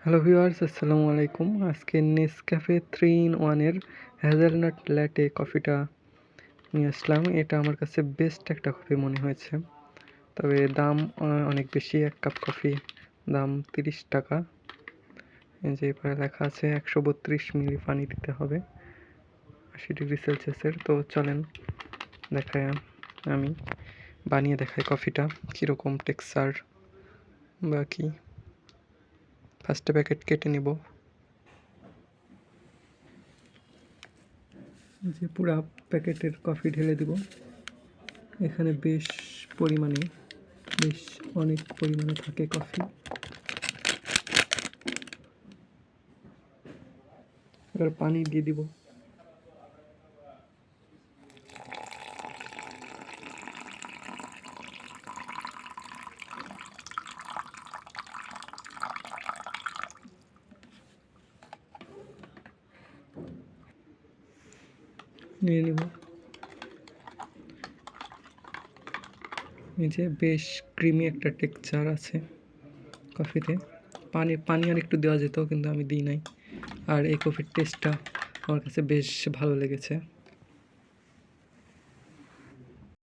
Hello viewers, আসসালামু আলাইকুম। আজকে নেসক্যাফে 3 in 1 এর হ্যাজেলনাট ল্যাটে কফিটা নিয়ে আসলাম। এটা আমার কাছে বেস্ট একটা কফি মনে হয়েছে। তবে দাম অনেক বেশি। 1 কাপ কফি দাম 30 টাকা। এই যে এখানে লেখা আছে 132 মিলি পানি দিতে হবে 80 ডিগ্রি সেলসিয়াসের। তো চলেন দেখাই, আমি বানিয়ে দেখাই কফিটা কীরকম টেক্সচার বা কী। ফার্স্টে প্যাকেট কেটে নিব। যে পুরা প্যাকেটের কফি ঢেলে দিব। এখানে বেশ অনেক পরিমাণে থাকে কফি। এবার পানি দিয়ে দিব। নিয়ে নিব। এই যে বেশ ক্রিমি একটা টেক্সচার আছে কফিতে। পানি আর একটু দেওয়া যেত, কিন্তু আমি দিই নাই। আর এই কফির টেস্টটা আমার কাছে বেশ ভালো লেগেছে।